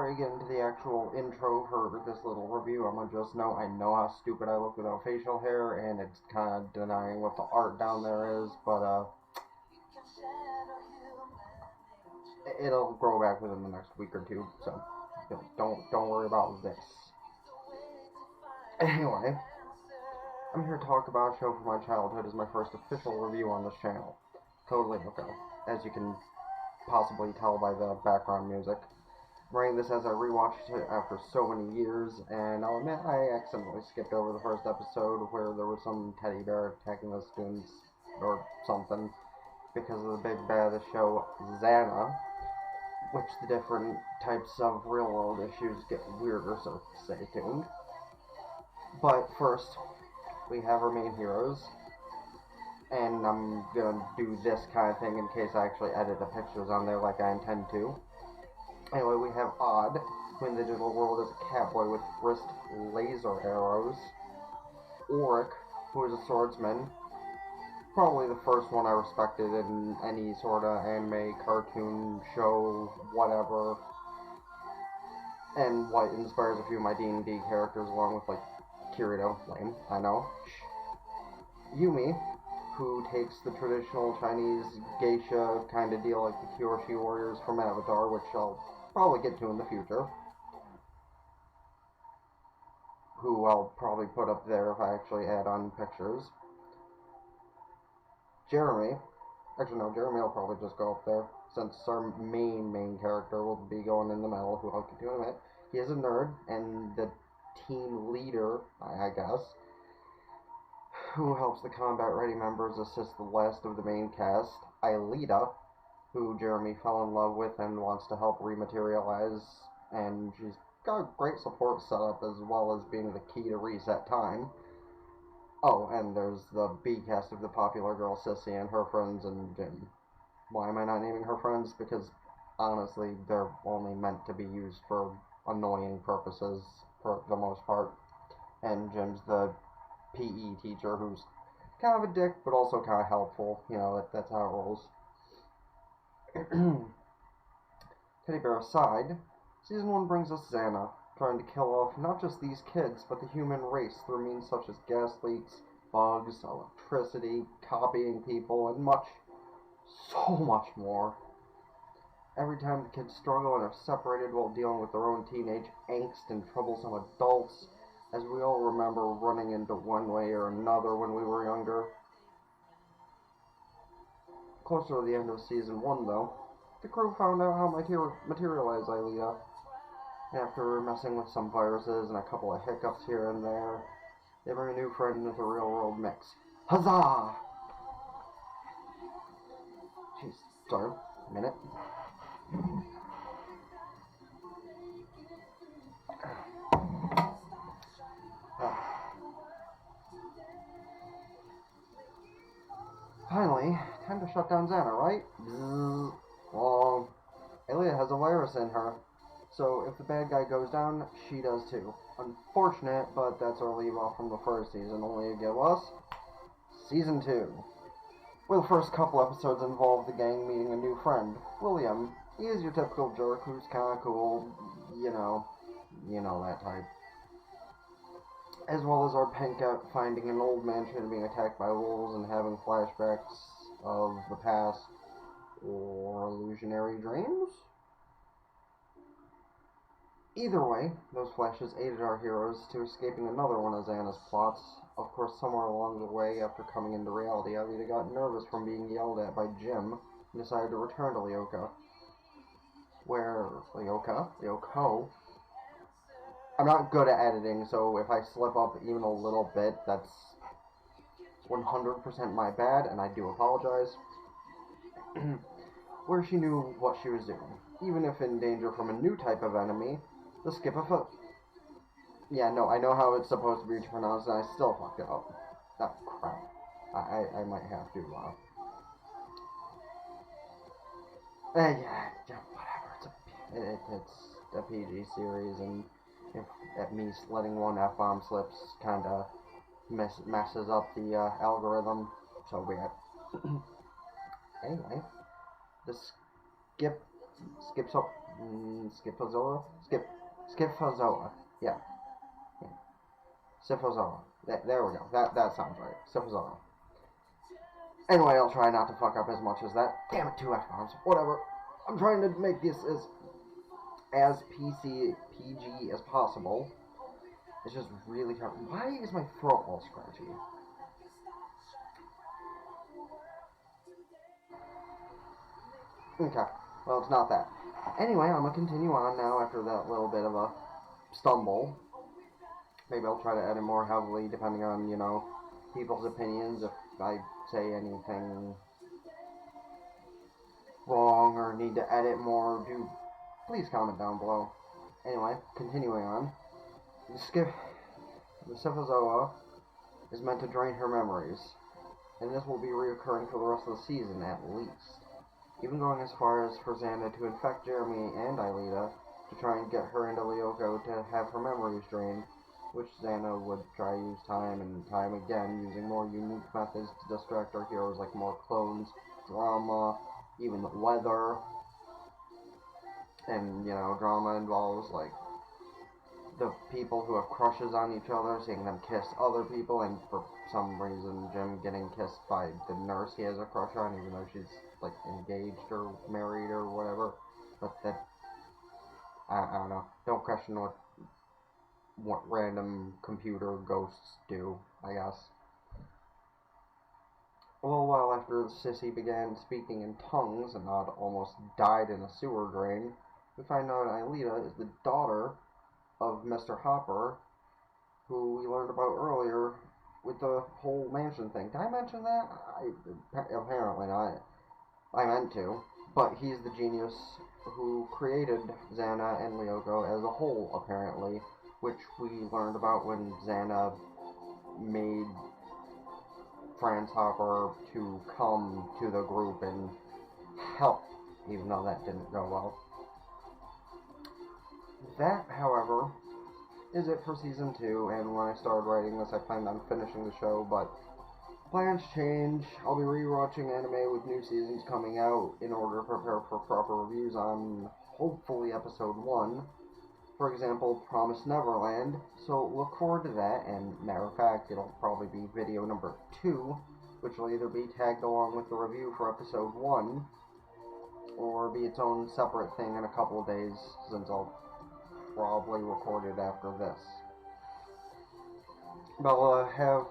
before I get into the actual intro for this little review, I'm gonna just note I know how stupid I look without facial hair, and it's kind of denying what the art down there is, but it'll grow back within the next week or two, so don't worry about this. Anyway, I'm here to talk about a show from my childhood as my first official review on this channel. Totally Lyoko, as you can possibly tell by the background music. I'm writing this as I rewatched it after so many years, and I'll admit I accidentally skipped over the first episode where there was some teddy bear attacking the students or something because of the big bad of the show, Xana, which the different types of real-world issues get weirder, so stay tuned. But first, we have our main heroes, and I'm gonna do this kind of thing in case I actually edit the pictures on there like I intend to. Anyway, we have Odd, who in the digital world is a catboy with wrist laser arrows. Auric, who is a swordsman. Probably the first one I respected in any sort of anime, cartoon, show, whatever. And what inspires a few of my D&D characters along with, like, Kirito. Lame, I know. Yumi, who takes the traditional Chinese geisha kind of deal like the Kyoshi warriors from Avatar, which I'll probably get to in the future. Who I'll probably put up there if I actually add on pictures. Jeremy. Actually, no, Jeremy will probably just go up there, since our main character will be going in the middle, who I'll get to in a minute. He is a nerd, and the team leader, I guess, who helps the combat-ready members assist the last of the main cast, Aelita, who Jeremy fell in love with and wants to help rematerialize, and she's got a great support setup as well as being the key to reset time. Oh, and there's the B cast of the popular girl Sissy and her friends and Jim. Why am I not naming her friends? Because, honestly, they're only meant to be used for annoying purposes for the most part. And Jim's the PE teacher who's kind of a dick, but also kind of helpful. You know, that's how it rolls. Teddy bear aside, Season 1 brings us Xana, trying to kill off not just these kids, but the human race through means such as gas leaks, bugs, electricity, copying people, and so much more. Every time the kids struggle and are separated while dealing with their own teenage angst and troublesome adults, as we all remember running into one way or another when we were younger. Closer to the end of Season 1, though, the crew found out how to materialize Aelita. After messing with some viruses and a couple of hiccups here and there, they bring a new friend into the real-world mix. Huzzah! Jeez, sorry, a minute. Finally, time to shut down Xana, right? Bzzz. Wrong. Aelita has a virus in her, so if the bad guy goes down, she does too. Unfortunate, but that's our leave-off from the first season, only to give us Season 2. Where the first couple episodes involve the gang meeting a new friend, William. He is your typical jerk who's kinda cool, you know that type. As well as our pink out finding an old mansion being attacked by wolves and having flashbacks of the past or illusionary dreams. Either way, those flashes aided our heroes to escaping another one of Xana's plots. Of course, somewhere along the way, after coming into reality, Aelita got nervous from being yelled at by Jim and decided to return to Lyoko. Lyoko? I'm not good at editing, so if I slip up even a little bit, that's 100% my bad, and I do apologize. Where she knew what she was doing, even if in danger from a new type of enemy, the skip a foot. Yeah, no, I know how it's supposed to be pronounced, and I still fucked it up. Oh, crap. I might have to, yeah, whatever. It's a PG series, and if at me letting one F-bomb slips kinda messes up the algorithm, so be it. Anyway, the skips up Schifozoa? Schifozoa. Yeah. Schifozoa. There we go. That sounds right. Schifozoa. Anyway, I'll try not to fuck up as much as that. Damn it, 2 F-bombs. Whatever. I'm trying to make this as PG as possible. It's just really tough. Why is my throat all scratchy? Okay. Well, it's not that. Anyway, I'm gonna continue on now after that little bit of a stumble. Maybe I'll try to edit more heavily depending on, people's opinions. If I say anything wrong or need to edit more, please comment down below. Anyway, continuing on. The Schifozoa is meant to drain her memories, and this will be reoccurring for the rest of the season at least. Even going as far as for Xana to infect Jeremy and Aelita to try and get her into Lyoko to have her memories drained, which Xana would try to use time and time again, using more unique methods to distract our heroes like more clones, drama, even the weather. And, drama involves, like, the people who have crushes on each other, seeing them kiss other people, and for some reason Jim getting kissed by the nurse he has a crush on, even though she's, like, engaged or married or whatever. But that, I don't know. Don't question what random computer ghosts do, I guess. A little while after the sissy began speaking in tongues and Nod almost died in a sewer drain, we find out Aelita is the daughter of Mr. Hopper, who we learned about earlier with the whole mansion thing. Did I mention that? Apparently not. I meant to. But he's the genius who created Xana and Lyoko as a whole, apparently, which we learned about when Xana made Franz Hopper to come to the group and help, even though that didn't go well. That, however, is it for Season 2, and when I started writing this, I planned on finishing the show, but plans change. I'll be rewatching anime with new seasons coming out in order to prepare for proper reviews on, hopefully, Episode 1. For example, Promised Neverland, so look forward to that, and matter of fact, it'll probably be video number 2, which will either be tagged along with the review for Episode 1, or be its own separate thing in a couple of days, since I'll probably record it after this. But I'll have,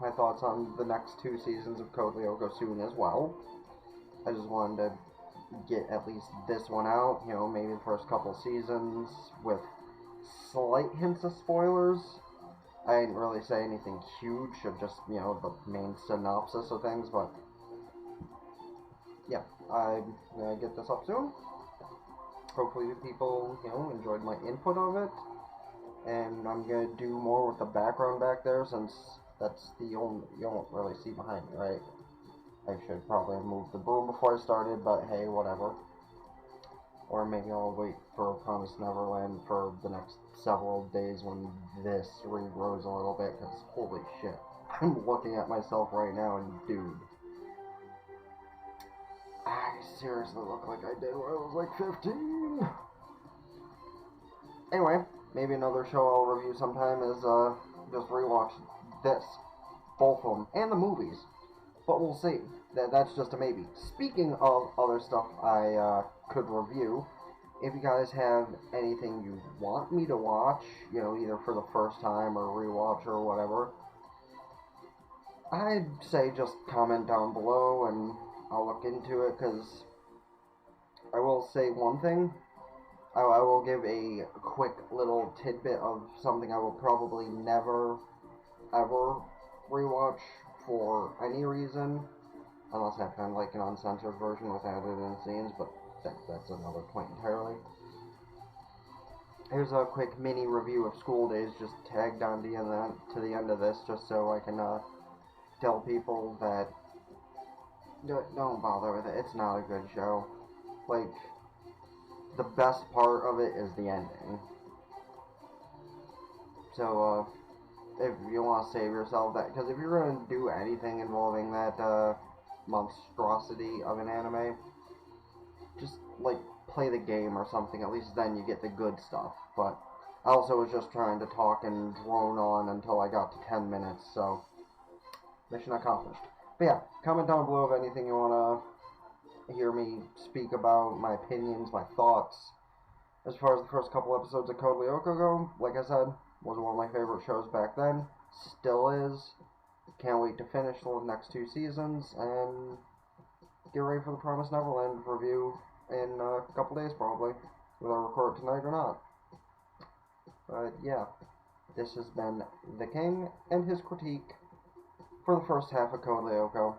my thoughts on the next 2 seasons of Code Lyoko soon as well. I just wanted to get at least this one out, maybe the first couple seasons with slight hints of spoilers. I didn't really say anything huge, of just, the main synopsis of things, but yeah, I'm gonna get this up soon. Hopefully people, enjoyed my input of it, and I'm gonna do more with the background back there, since that's the only, you don't really see behind me, right? I should probably have moved the broom before I started, but hey, whatever. Or maybe I'll wait for Promised Neverland for the next several days when this regrows a little bit, because holy shit. I'm looking at myself right now and dude. I seriously look like I did when I was like 15. Anyway, maybe another show I'll review sometime is just rewatch this. Both of them. And the movies. But we'll see. That's just a maybe. Speaking of other stuff I could review, if you guys have anything you want me to watch, either for the first time or rewatch or whatever, I'd say just comment down below and I'll look into it, because I will say one thing. I will give a quick little tidbit of something I will probably never, ever rewatch for any reason, unless I find like an uncensored version with added in scenes, but that's another point entirely. Here's a quick mini review of School Days, just tagged on to the end of this, just so I can tell people that don't bother with it. It's not a good show. Like, the best part of it is the ending. So, if you want to save yourself that, because if you're going to do anything involving that monstrosity of an anime, just, like, play the game or something. At least then you get the good stuff. But I also was just trying to talk and drone on until I got to 10 minutes, so mission accomplished. But yeah, comment down below of anything you want to hear me speak about, my opinions, my thoughts. As far as the first couple episodes of Code Lyoko go, like I said, was one of my favorite shows back then. Still is. Can't wait to finish the next 2 seasons and get ready for the Promised Neverland review in a couple days probably, whether I record tonight or not. But yeah, this has been The King and his critique for the first half of Code Lyoko.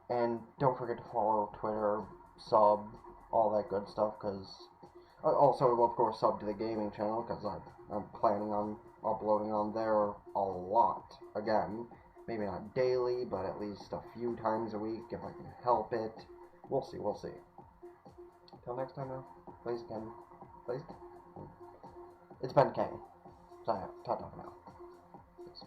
And don't forget to follow Twitter, sub, all that good stuff, because also, of course, sub to the gaming channel, because I'm planning on uploading on there a lot. Again, maybe not daily, but at least a few times a week if I can help it. We'll see, we'll see. Until next time, now, please again, please. It's been King. So, ta-ta for now. Peace.